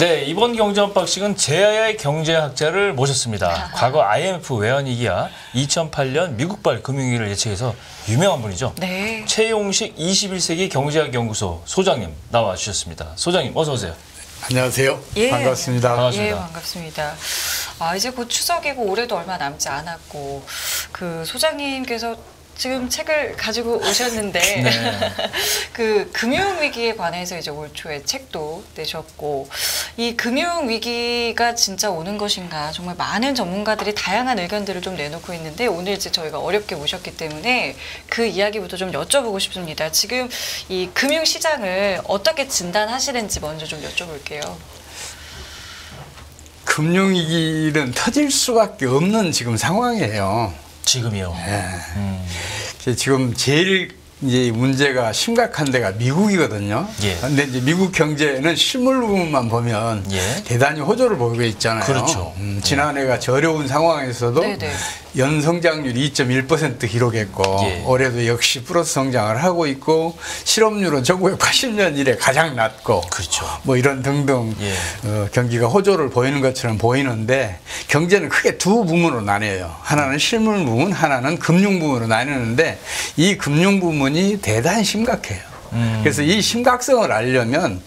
네, 이번 경제 언박싱은 제야의 경제학자를 모셨습니다. 과거 IMF 외환위기와 2008년 미국발 금융위기를 예측해서 유명한 분이죠. 네. 최용식 21세기 경제학 연구소 소장님 나와 주셨습니다. 소장님 어서 오세요. 안녕하세요. 예. 반갑습니다. 반갑습니다. 예, 반갑습니다. 이제 곧 추석이고 올해도 얼마 남지 않았고 그 소장님께서 지금 책을 가지고 오셨는데 네. 그 금융 위기에 관해서 이제 올 초에 책도 내셨고 이 금융 위기가 진짜 오는 것인가 정말 많은 전문가들이 다양한 의견들을 좀 내놓고 있는데 오늘 이제 저희가 어렵게 모셨기 때문에 그 이야기부터 좀 여쭤보고 싶습니다. 지금 이 금융 시장을 어떻게 진단하시는지 먼저 좀 여쭤볼게요. 금융위기는 터질 수밖에 없는 지금 상황이에요. 지금이요. 예. 지금 제일 이제 문제가 심각한 데가 미국이거든요. 예. 근데 이제 미국 경제는 실물 부분만 보면 예. 대단히 호조를 보이고 있잖아요. 그렇죠. 지난해가 저려운 상황에서도 네네. 연성장률이 2.1% 기록했고 예. 올해도 역시 플러스 성장을 하고 있고 실업률은 1980년 이래 가장 낮고 그렇죠. 뭐 이런 등등 예. 경기가 호조를 보이는 것처럼 보이는데 경제는 크게 두 부문으로 나뉘어요. 하나는 실물 부문, 하나는 금융 부문으로 나뉘는데 이 금융 부문이 대단히 심각해요. 그래서 이 심각성을 알려면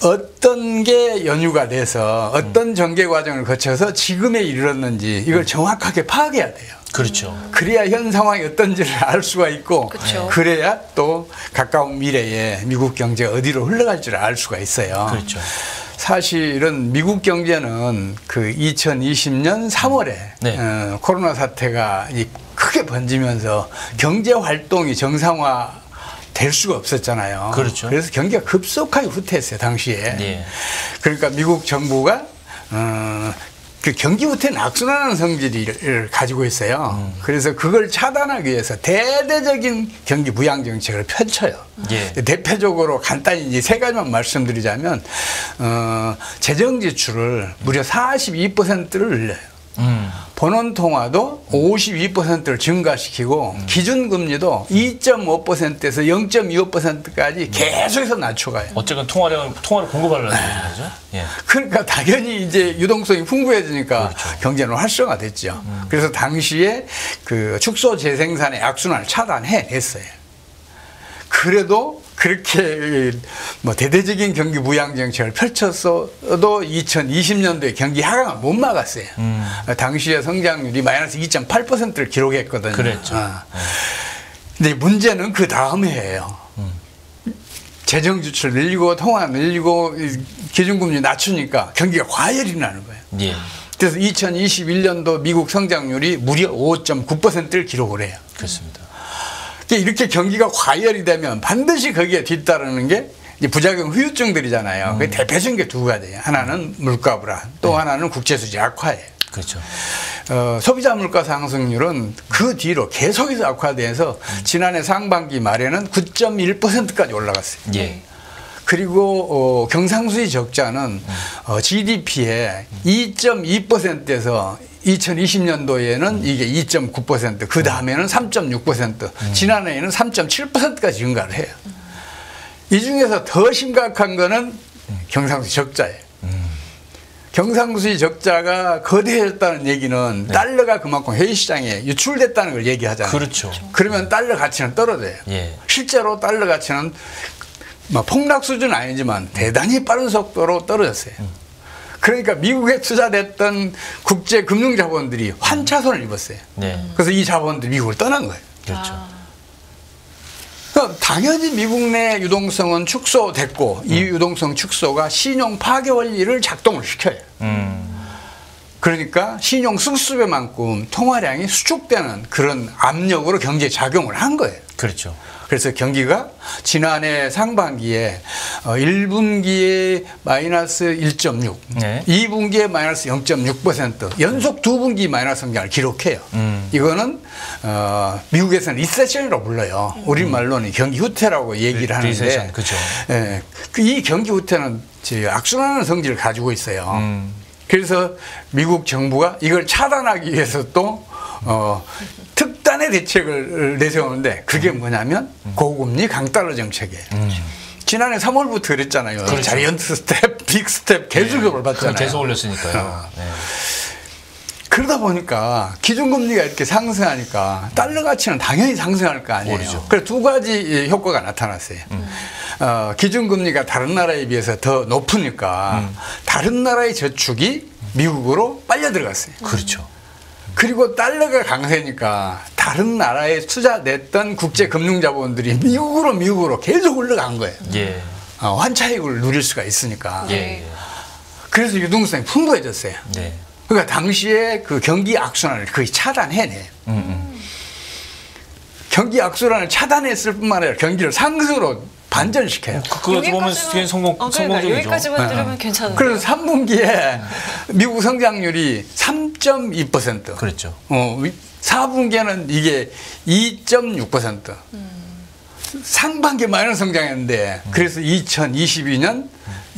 어떤 게 연유가 돼서 어떤 전개 과정을 거쳐서 지금에 이르렀는지 이걸 정확하게 파악해야 돼요. 그렇죠. 그래야 현 상황이 어떤지를 알 수가 있고 그렇죠. 그래야 또 가까운 미래에 미국 경제가 어디로 흘러갈지를 알 수가 있어요. 그렇죠. 사실은 미국 경제는 그 2020년 3월에 네. 코로나 사태가 크게 번지면서 경제 활동이 정상화 될 수가 없었잖아요. 그렇죠. 그래서 경기가 급속하게 후퇴했어요, 당시에. 예. 그러니까 미국 정부가 그 경기 후퇴는 악순환하는 성질을 가지고 있어요. 그래서 그걸 차단하기 위해서 대대적인 경기 부양 정책을 펼쳐요. 예. 대표적으로 간단히 이제 세 가지만 말씀드리자면 재정 지출을 무려 42%를 늘려요. 본원 통화도 52%를 증가시키고 기준금리도 2.5%에서 0.25%까지 계속해서 낮춰가요. 어쨌든 통화를 공급하려는 거죠. 예. 그러니까 당연히 이제 유동성이 풍부해지니까 그렇죠. 경제는 활성화됐죠. 그래서 당시에 그 축소 재생산의 악순환을 차단해냈어요. 그래도 그렇게 뭐 대대적인 경기 부양 정책을 펼쳤어도 2020년도에 경기 하강을 못 막았어요. 당시에 성장률이 마이너스 2.8%를 기록했거든요. 그랬죠. 근데 문제는 그 다음 해예요. 재정 지출 늘리고 통화 늘리고 기준금리 낮추니까 경기가 과열이 나는 거예요. 예. 그래서 2021년도 미국 성장률이 무려 5.9%를 기록을 해요. 그렇습니다. 이렇게 경기가 과열이 되면 반드시 거기에 뒤따르는 게 이제 부작용 후유증들이잖아요. 그 대표적인 게 두 가지예요. 하나는 물가 불안, 또 하나는 국제수지 악화예요. 그렇죠. 소비자 물가 상승률은 그 뒤로 계속해서 악화돼서 지난해 상반기 말에는 9.1%까지 올라갔어요. 예. 그리고 경상수지 적자는 GDP의 2.2%에서 2020년도에는 이게 2.9%, 그 다음에는 3.6%, 지난해에는 3.7%까지 증가를 해요. 이 중에서 더 심각한 거는 경상수지 적자예요. 경상수지 적자가 거대해졌다는 얘기는 달러가 그만큼 해외 시장에 유출됐다는 걸 얘기하잖아요. 그렇죠. 그러면 달러 가치는 떨어져요. 예. 실제로 달러 가치는 뭐 폭락 수준은 아니지만 대단히 빠른 속도로 떨어졌어요. 그러니까 미국에 투자됐던 국제 금융 자본들이 환차손을 입었어요. 네. 그래서 이 자본들이 미국을 떠난 거예요. 그렇죠. 그러니까 당연히 미국 내 유동성은 축소됐고 이 유동성 축소가 신용 파괴 원리를 작동을 시켜요. 그러니까 신용 수수배만큼 통화량이 수축되는 그런 압력으로 경제에 작용을 한 거예요. 그렇죠. 그래서 경기가 지난해 상반기에 1분기에 마이너스 1.6, 네. 2분기에 마이너스 0.6%, 연속 두 분기 마이너스 성장을 기록해요. 이거는 미국에서는 리세션이라고 불러요. 우리말로는 경기 후퇴라고 얘기를 하는데, 리세션, 그렇죠. 예, 이 경기 후퇴는 악순환하는 성질을 가지고 있어요. 그래서 미국 정부가 이걸 차단하기 위해서 또 특단의 대책을 내세우는데 그게 뭐냐면 고금리 강달러 정책이에요. 지난해 3월부터 그랬잖아요. 그렇죠. 자이언트 스텝, 빅 스텝 계속적으로 봤잖아요. 계속 올렸으니까요. 네. 그러다 보니까 기준금리가 이렇게 상승하니까 달러 가치는 당연히 상승할 거 아니에요. 오르죠. 그래서 두 가지 효과가 나타났어요. 기준금리가 다른 나라에 비해서 더 높으니까 다른 나라의 저축이 미국으로 빨려 들어갔어요. 그렇죠. 그리고 달러가 강세니까 다른 나라에 투자 냈던 국제금융자본들이 미국으로 계속 올라간 거예요. 예. 환차익을 누릴 수가 있으니까. 예. 그래서 유동성이 풍부해졌어요. 네. 그러니까 당시에 그 경기 악순환을 거의 차단해내요. 경기 악순환을 차단했을 뿐만 아니라 경기를 상승으로 반전시켜요. 그거 보면 뒤에 성공적이죠. 여기까지만 들으면 괜찮은데. 그래서 3분기에 미국 성장률이 3.2%. 그랬죠. 4분기에는 이게 2.6%. 상반기 마이너스 성장했는데 그래서 2022년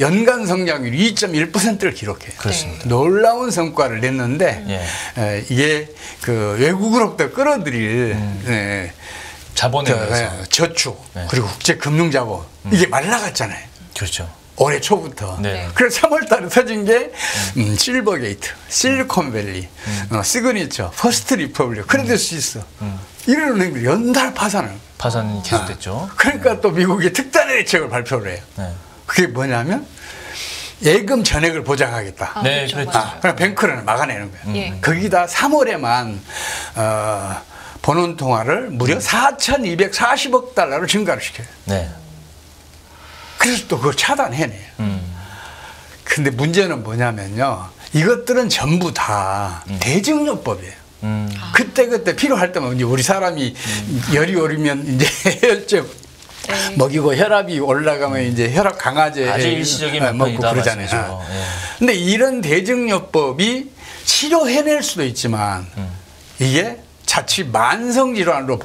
연간 성장률 2.1%를 기록해요. 그렇습니다. 놀라운 성과를 냈는데 이게 그 외국으로부터 끌어들일 자본에 의해서. 저축 그리고 국제금융자본 이게 말라갔잖아요. 그렇죠. 올해 초부터. 네. 그래서 3월 달에 터진 게 실버게이트, 실리콘밸리, 시그니처, 퍼스트 리퍼블릭, 크레딧 스위스 이런 은행들이 연달 파산을. 파산이 계속됐죠. 그러니까 또 미국이 특단의 대책을 발표를 해요. 네. 그게 뭐냐면 예금 전액을 보장하겠다. 네, 그렇죠. 그랬죠. 맞아요. 그럼 뱅크를 막아내는 거예요. 예. 거기다 3월에만 본원 통화를 무려 4,240억 달러를 증가를 시켜요. 네. 그래서 또 그걸 차단해내요. 근데 문제는 뭐냐면요. 이것들은 전부 다 대증요법이에요. 그때 필요할 때만 이제 우리 사람이 열이 오르면 이제 해열제 먹이고 혈압이 올라가면 이제 혈압 강화제 아주 일시적인 먹고 방법이다 그러잖아요. 말씀이죠. 예. 근데 이런 대증요법이 치료해낼 수도 있지만 이게 자칫 만성 질환으로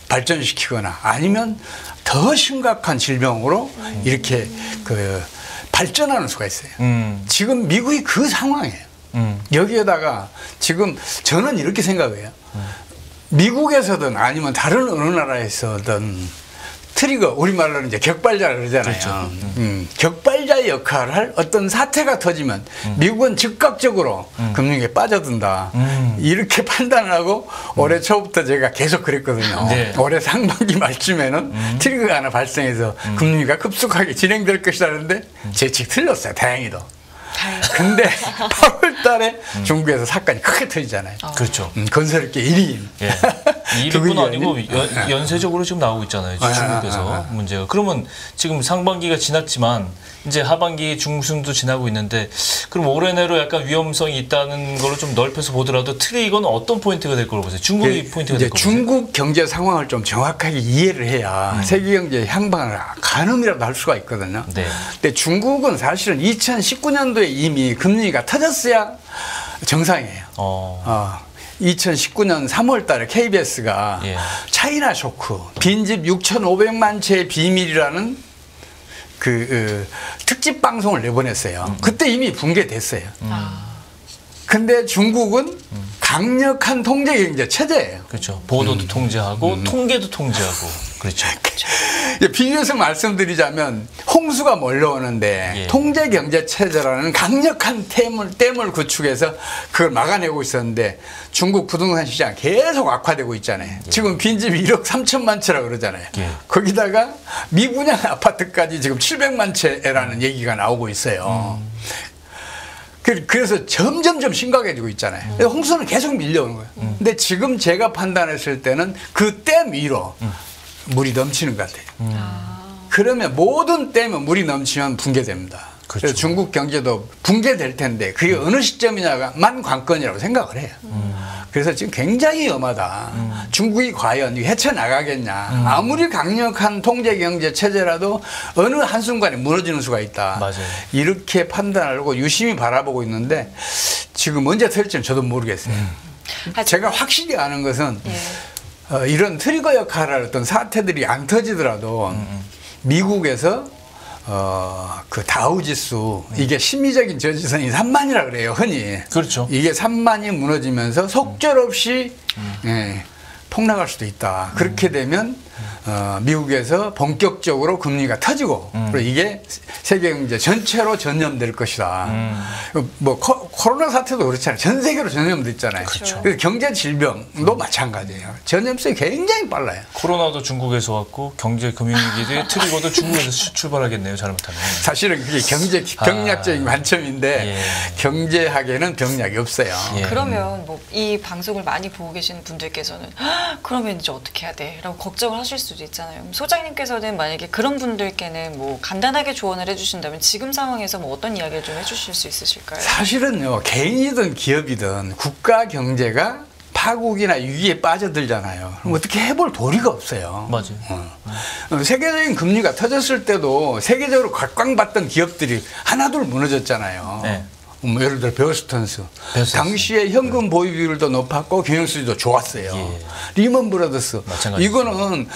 발전시키거나 아니면 더 심각한 질병으로 이렇게 그 발전하는 수가 있어요. 지금 미국이 그 상황이에요. 여기에다가 지금 저는 이렇게 생각해요. 미국에서든 아니면 다른 어느 나라에서든 트리거, 우리말로는 이제 격발자라 그러잖아요. 그렇죠. 격발자의 역할을 할 어떤 사태가 터지면 미국은 즉각적으로 금융에 빠져든다. 이렇게 판단을 하고 올해 초부터 제가 계속 그랬거든요. 네. 올해 상반기 말쯤에는 트리거가 하나 발생해서 금융위가 급속하게 진행될 것이라는데 제 예측 틀렸어요. 다행히도. 근데 8월 달에 중국에서 사건이 크게 터지잖아요. 그렇죠. 건설업계 1위인. 예. 이뿐 아니고 연쇄적으로 지금 나오고 있잖아요. 중국에서 문제가. 그러면 지금 상반기가 지났지만 이제 하반기 중순도 지나고 있는데 그럼 올해 내로 약간 위험성이 있다는 걸로 좀 넓혀서 보더라도 트리거는 어떤 포인트가 될 거로 보세요? 중국이 포인트가 될 거로 보세요? 중국 경제 상황을 좀 정확하게 이해를 해야 세계 경제 향방을 가늠이라도 할 수가 있거든요. 네. 근데 중국은 사실은 2019년도에 이미 금리가 터졌어야 정상이에요. 2019년 3월 달에 KBS가 예. 차이나 쇼크, 빈집 6,500만 채의 비밀이라는 그 특집 방송을 내보냈어요. 그때 이미 붕괴됐어요. 근데 중국은 강력한 통제 경제 체제예요. 그렇죠. 보도도 통제하고 통계도 통제하고 그렇죠. 비교해서 말씀드리자면 홍수가 몰려오는데 예. 통제 경제 체제라는 강력한 댐을 구축해서 그걸 막아내고 있었는데 중국 부동산 시장 계속 악화되고 있잖아요. 지금 빈집이 1억 3천만 채라고 그러잖아요. 예. 거기다가 미분양 아파트까지 지금 700만 채라는 얘기가 나오고 있어요. 그래서 점점점 심각해지고 있잖아요. 홍수는 계속 밀려오는 거예요. 근데 지금 제가 판단했을 때는 그 댐 위로 물이 넘치는 것 같아요. 그러면 모든 댐은 물이 넘치면 붕괴됩니다. 그렇죠. 그래서 중국 경제도 붕괴될 텐데 그게 어느 시점이냐만 관건이라고 생각을 해요. 그래서 지금 굉장히 위험하다. 중국이 과연 헤쳐나가겠냐. 아무리 강력한 통제 경제 체제라도 어느 한순간에 무너지는 수가 있다. 맞아요. 이렇게 판단하려고 유심히 바라보고 있는데 지금 언제 터질지는 저도 모르겠어요. 제가 확실히 아는 것은 이런 트리거 역할을 할 어떤 사태들이 안 터지더라도 미국에서 그 다우지수 이게 심리적인 저지선이 3만이라 그래요 흔히. 그렇죠. 이게 3만이 무너지면서 속절없이 폭락할 수도 있다. 그렇게 되면 미국에서 본격적으로 금리가 터지고 그리고 이게 세계 경제 전체로 전염될 것이다. 뭐 코로나 사태도 그렇잖아요. 전 세계로 전염됐잖아요. 그렇죠. 그래서 경제 질병도 마찬가지예요. 전염성이 굉장히 빨라요. 코로나도 중국에서 왔고 경제 금융위기도 트리거도 중국에서 출발하겠네요. 잘못하면. 사실은 그게 경제 병약적인 관점인데 예. 경제학에는 병약이 없어요. 예. 그러면 뭐 이 방송을 많이 보고 계시는 분들께서는 그러면 이제 어떻게 해야 돼? 라고 걱정을 하실 수도 있잖아요. 소장님께서는 만약에 그런 분들께는 뭐 간단하게 조언을 해주신다면 지금 상황에서 뭐 어떤 이야기를 좀 해주실 수 있으실까요? 사실은요, 개인이든 기업이든 국가 경제가 파국이나 위기에 빠져들잖아요. 그럼 어떻게 해볼 도리가 없어요. 맞아요. 세계적인 금리가 터졌을 때도 세계적으로 각광받던 기업들이 하나둘 무너졌잖아요. 네. 뭐 예를 들어 베어스턴스. 당시에 현금 보유 비율도 높았고 경영수지도 좋았어요. 예. 리먼 브라더스. 마찬가지죠. 이거는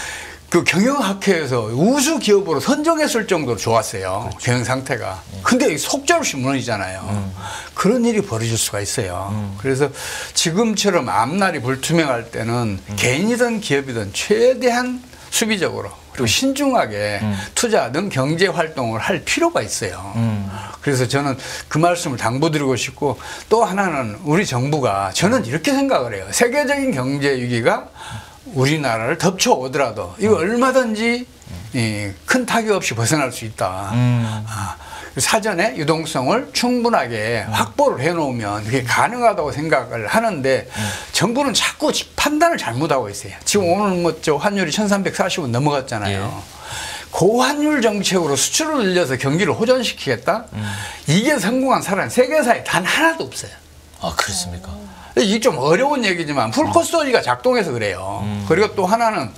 그 경영학회에서 우수 기업으로 선정했을 정도로 좋았어요. 그렇죠. 경영 상태가. 근데 속절없이 무너지잖아요. 그런 일이 벌어질 수가 있어요. 그래서 지금처럼 앞날이 불투명할 때는 개인이든 기업이든 최대한 수비적으로 그리고 신중하게 투자하는 경제 활동을 할 필요가 있어요. 그래서 저는 그 말씀을 당부드리고 싶고 또 하나는 우리 정부가 저는 이렇게 생각을 해요. 세계적인 경제 위기가 우리나라를 덮쳐오더라도 이거 얼마든지 큰 타격 없이 벗어날 수 있다. 사전에 유동성을 충분하게 확보를 해놓으면 그게 가능하다고 생각을 하는데 정부는 자꾸 판단을 잘못하고 있어요. 지금 오늘 뭐 저 환율이 1340원 넘어갔잖아요. 예. 고환율 정책으로 수출을 늘려서 경기를 호전시키겠다? 이게 성공한 사람은 세계사에 단 하나도 없어요. 아, 그렇습니까? 이게 좀 어려운 얘기지만 풀코스터디가 작동해서 그래요. 그리고 또 하나는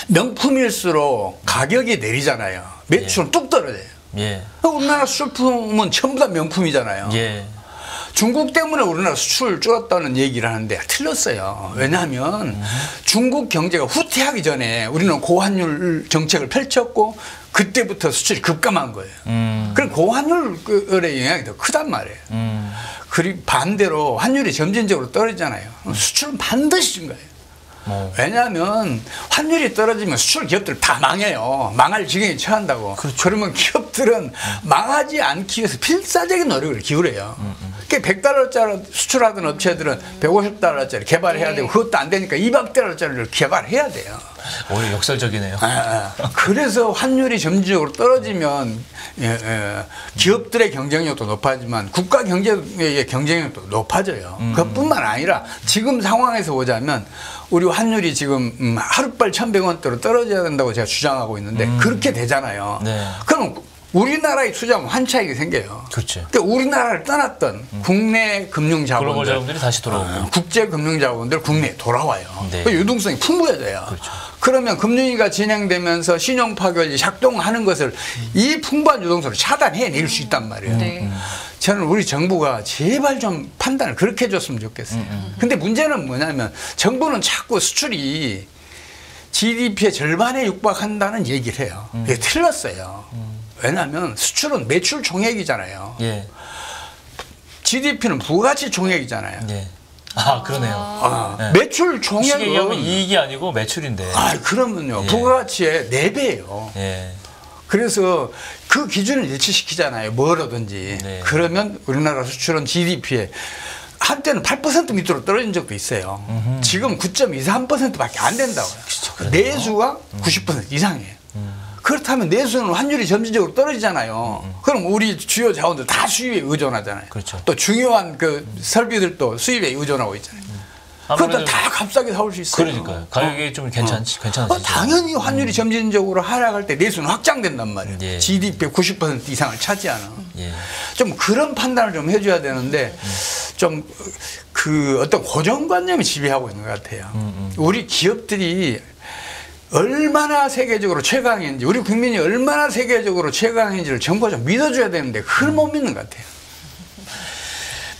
명품일수록 가격이 내리잖아요. 매출은 뚝 떨어져요. 예. 우리나라 수출품은 전부 다 명품이잖아요. 예. 중국 때문에 우리나라 수출 줄었다는 얘기를 하는데 틀렸어요. 왜냐하면 중국 경제가 후퇴하기 전에 우리는 고환율 정책을 펼쳤고 그때부터 수출이 급감한 거예요. 그럼 고환율의 영향이 더 크단 말이에요. 그리고 반대로 환율이 점진적으로 떨어지잖아요. 수출은 반드시 준 거예요. 왜냐하면 환율이 떨어지면 수출 기업들 다 망해요. 망할 지경에 처한다고. 그렇죠. 그러면 기업들은 망하지 않기 위해서 필사적인 노력을 기울여요. 그러니까 100달러짜리 수출하던 업체들은 150달러짜리 개발해야 되고 그것도 안 되니까 200달러짜리를 개발해야 돼요. 오히려 역설적이네요. 그래서 환율이 점진적으로 떨어지면 기업들의 경쟁력도 높아지만 국가 경제의 경쟁력도 높아져요. 그것뿐만 아니라 지금 상황에서 보자면 우리 환율이 지금 하루빨 1,100원대로 떨어져야 된다고 제가 주장하고 있는데 그렇게 되잖아요. 네. 그럼 우리나라에 투자하면 환차익이 생겨요. 그렇죠. 그러니까 우리나라를 떠났던 국내 금융자본들, 글로벌 자본들이 다시 돌아오고 국제 금융자본들 국내에 돌아와요. 네. 유동성이 풍부해져요. 그렇죠. 그러면 금융위기가 진행되면서 신용 파결이 작동하는 것을 이 풍부한 유동성을 차단해낼 수 있단 말이에요. 네. 저는 우리 정부가 제발 좀 판단을 그렇게 해줬으면 좋겠어요. 근데 문제는 뭐냐면 정부는 자꾸 수출이 GDP의 절반에 육박한다는 얘기를 해요. 이게 틀렸어요. 왜냐하면 수출은 매출 총액이잖아요. 예. GDP는 부가치 총액이잖아요. 예. 아, 그러네요. 네. 매출 쉽게 얘기하면 총액은 이익이 아니고 매출인데. 그러면요. 예. 부가치의 4배예요. 예. 그래서 그 기준을 일치시키잖아요. 뭐라든지. 네. 그러면 우리나라 수출은 GDP에 한때는 8% 밑으로 떨어진 적도 있어요. 지금 9.23%밖에 안 된다고요. 내수가 90% 이상이에요. 그렇다면 내수는 환율이 점진적으로 떨어지잖아요. 그럼 우리 주요 자원들 다 수입에 의존하잖아요. 그렇죠. 또 중요한 그 설비들도 수입에 의존하고 있잖아요. 그것도 다 값싸게 사올 수 있어요. 그러니까요. 가격이 좀 괜찮아지죠. 당연히 환율이 점진적으로 하락할 때 내수는 확장된단 말이에요. 예. GDP의 90% 이상을 차지하는. 예. 좀 그런 판단을 좀 해줘야 되는데 좀 그 어떤 고정관념이 지배하고 있는 것 같아요. 우리 기업들이 얼마나 세계적으로 최강인지, 우리 국민이 얼마나 세계적으로 최강인지를 정부가 좀 믿어줘야 되는데 그걸 못 믿는 것 같아요.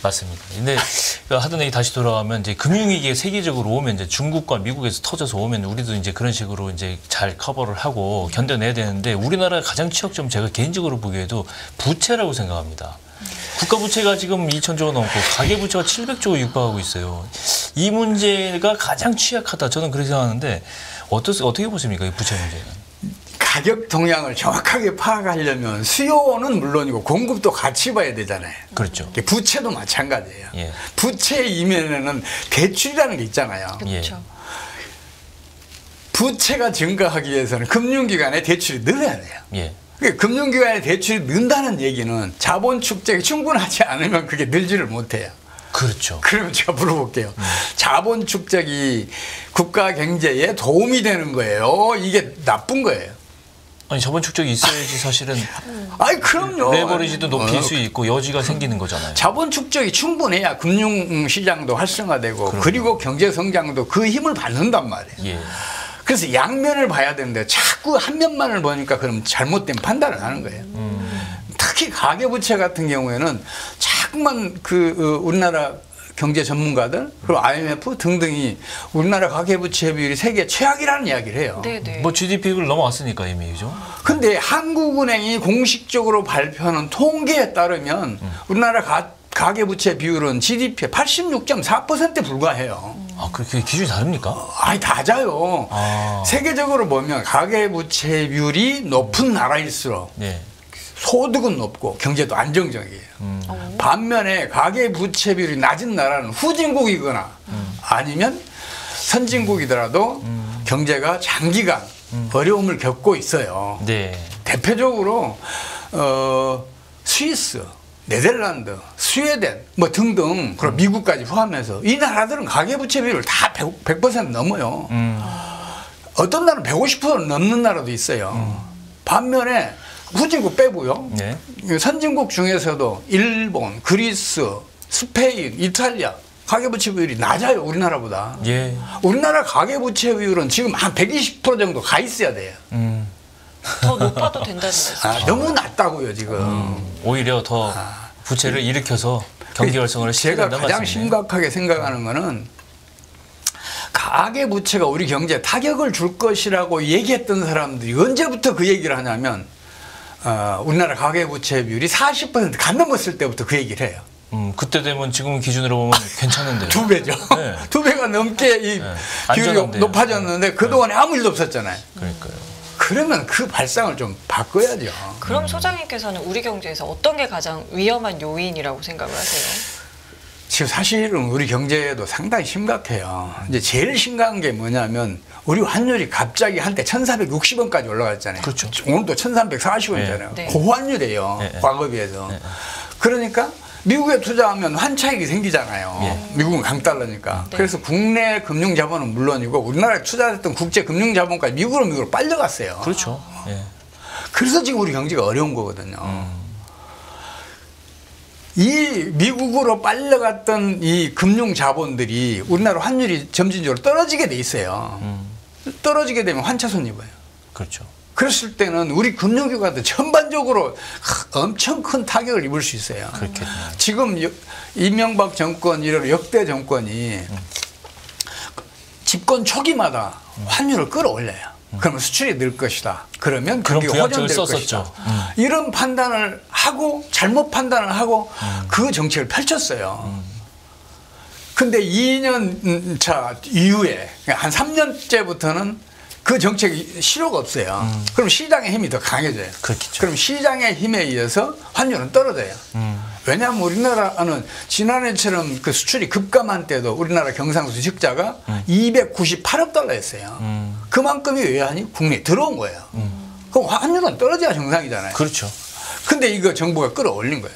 맞습니다. 근데 하던 얘기 다시 돌아가면 이제 금융위기가 세계적으로 오면 이제 중국과 미국에서 터져서 오면 우리도 이제 그런 식으로 이제 잘 커버를 하고 견뎌내야 되는데 우리나라의 가장 취약점 제가 개인적으로 보기에도 부채라고 생각합니다. 국가 부채가 지금 2,000조 원 넘고 가계 부채가 700조 육박하고 있어요. 이 문제가 가장 취약하다. 저는 그렇게 생각하는데 어떻게 보십니까? 이 부채 문제는. 가격 동향을 정확하게 파악하려면 수요는 물론이고 공급도 같이 봐야 되잖아요. 그렇죠. 부채도 마찬가지예요. 예. 부채 이면에는 대출이라는 게 있잖아요. 그렇죠. 부채가 증가하기 위해서는 금융기관의 대출이 늘어야 돼요. 예. 그러니까 금융기관의 대출이 는다는 얘기는 자본 축적이 충분하지 않으면 그게 늘지를 못해요. 그렇죠. 그러면 제가 물어볼게요. 자본 축적이 국가 경제에 도움이 되는 거예요? 이게 나쁜 거예요? 아니 자본 축적이 있어야지 사실은 아니 그럼요. 레버리지도 높일 수 있고 여지가 생기는 거잖아요. 자본 축적이 충분해야 금융시장도 활성화되고 그리고 경제 성장도 그 힘을 받는단 말이에요. 예. 그래서 양면을 봐야 되는데 자꾸 한 면만을 보니까 그럼 잘못된 판단을 하는 거예요. 특히 가계부채 같은 경우에는 자꾸만 우리나라 경제 전문가들 그리고 IMF 등등이 우리나라 가계부채 비율이 세계 최악이라는 이야기를 해요. 네네. 뭐 GDP를 넘어왔으니까 이미 그죠? 근데 한국은행이 공식적으로 발표하는 통계에 따르면 우리나라 가계부채 비율은 GDP의 86.4%에 불과해요. 아 그렇게 기준이 다릅니까? 아니 낮아요. 아. 세계적으로 보면 가계부채 비율이 높은 나라일수록 네. 소득은 높고 경제도 안정적이에요. 반면에 가계부채 비율이 낮은 나라는 후진국이거나 아니면 선진국이더라도 경제가 장기간 어려움을 겪고 있어요. 네. 대표적으로 스위스, 네덜란드, 스웨덴 뭐 등등 그리고 미국까지 포함해서 이 나라들은 가계부채 비율을 다 100% 넘어요. 어떤 나라는 150% 넘는 나라도 있어요. 반면에 후진국 빼고요. 네. 선진국 중에서도 일본, 그리스, 스페인, 이탈리아 가계부채 비율이 낮아요. 우리나라보다. 예. 우리나라 가계부채 비율은 지금 한 120% 정도 가 있어야 돼요. 더 높아도 된다는 말씀. 너무 낮다고요 지금. 오히려 더 부채를 일으켜서 경기 활성화를 시켜야 제가 된다는 가장 말씀이네요. 심각하게 생각하는 거는 가계부채가 우리 경제에 타격을 줄 것이라고 얘기했던 사람들이 언제부터 그 얘기를 하냐면 우리나라 가계부채 비율이 40%가 넘었을 때부터 그 얘기를 해요. 그때 되면 지금 기준으로 보면 괜찮은데요. 2배죠. 네. 2배가 넘게 이 비율이 안전한데요. 높아졌는데 그동안에 아무 일도 없었잖아요. 그러니까요. 그러면 그 발상을 좀 바꿔야죠. 그럼 소장님께서는 우리 경제에서 어떤 게 가장 위험한 요인이라고 생각을 하세요? 지금 사실은 우리 경제도 상당히 심각해요. 이제 제일 심각한 게 뭐냐면 우리 환율이 갑자기 한때 1,460원까지 올라갔잖아요. 그렇죠. 오늘도 1,340원이잖아요. 네. 고환율이에요. 네. 과거에 비해서. 그러니까 미국에 투자하면 환차익이 생기잖아요. 예. 미국은 강달러니까. 네. 그래서 국내 금융자본은 물론이고 우리나라에 투자했던 국제 금융자본까지 미국으로 빨려갔어요. 그렇죠. 예. 그래서 지금 우리 경제가 어려운 거거든요. 이 미국으로 빨려갔던 이 금융자본들이 우리나라 환율이 점진적으로 떨어지게 돼 있어요. 떨어지게 되면 환차손 입어요. 그렇죠. 그랬을 때는 우리 금융기관도 전반적으로 엄청 큰 타격을 입을 수 있어요. 그렇겠네요. 지금 이명박 정권 이런 역대 정권이 집권 초기마다 환율을 끌어올려요. 그러면 수출이 늘 것이다. 그러면 그런 경기가 부양책을 호전될 썼었죠. 것이다. 이런 판단을 하고 잘못 판단을 하고 그 정책을 펼쳤어요. 근데 2년 차 이후에 한 3년째부터는 그 정책이 실효가 없어요. 그럼 시장의 힘이 더 강해져요. 그렇겠죠. 그럼 시장의 힘에 의해서 환율은 떨어져요. 왜냐하면 우리나라는 지난해처럼 그 수출이 급감한 때도 우리나라 경상수 적자가 298억 달러였어요. 그만큼의 외환이 국내에 들어온 거예요. 그럼 환율은 떨어져야 정상이잖아요. 그렇죠. 근데 이거 정부가 끌어올린 거예요.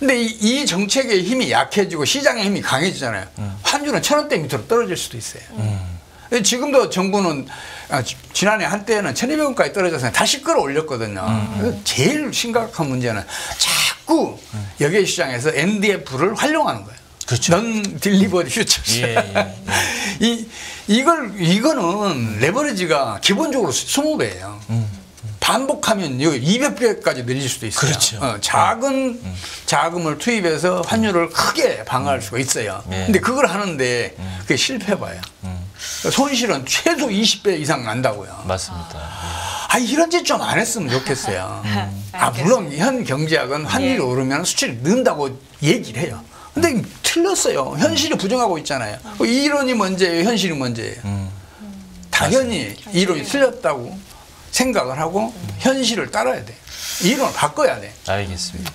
근데 이 정책의 힘이 약해지고 시장의 힘이 강해지잖아요. 환율은 1,000원대 밑으로 떨어질 수도 있어요. 지금도 정부는 지난해 한때는 1,200원까지 떨어져서 다시 끌어올렸거든요. 제일 심각한 문제는 자꾸 여객 시장에서 NDF를 활용하는 거예요. 그렇죠. 넌 딜리버리 퓨처스. 이거는 레버리지가 기본적으로 20배예요. 반복하면 200배까지 늘릴 수도 있어요. 그렇죠. 작은 자금을 투입해서 환율을 크게 방어할 수가 있어요. 근데 그걸 하는데 그게 실패봐요. 손실은 최소 20배 이상 난다고요. 맞습니다. 이런 짓 좀 안 했으면 좋겠어요. 물론 현 경제학은 환율이 오르면 수출이 는다고 얘기를 해요. 근데 틀렸어요. 현실이 부정하고 있잖아요. 이론이 문제예요, 현실이 문제예요. 당연히 이론이 틀렸다고 생각을 하고 현실을 따라야 돼. 이론을 바꿔야 돼. 알겠습니다.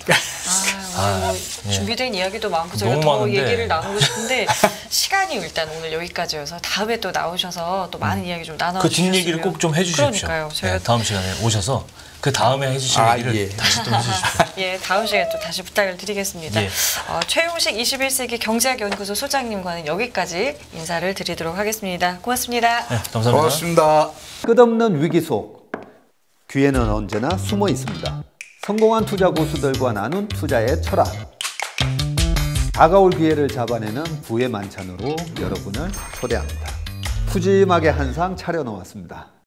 오늘 뭐 준비된 이야기도 많고 저희가 더 얘기를 나누고 싶은데 시간이 일단 오늘 여기까지여서 다음에 또 나오셔서 또 많은 이야기 좀 나눠주시면 그 뒷얘기를 꼭 좀 해주십시오. 그러니까요. 저희가 다음 시간에 오셔서 그 다음에 해주실 얘기를 예. 다시 또 해주십시오. 예, 다음 시간에 또 다시 부탁을 드리겠습니다. 예. 최용식 21세기 경제학연구소 소장님과는 여기까지 인사를 드리도록 하겠습니다. 고맙습니다. 네, 감사합니다. 고맙습니다. 끝없는 위기 속 기회는 언제나 숨어 있습니다. 성공한 투자 고수들과 나눈 투자의 철학. 다가올 기회를 잡아내는 부의 만찬으로 여러분을 초대합니다. 푸짐하게 한 상 차려놓았습니다.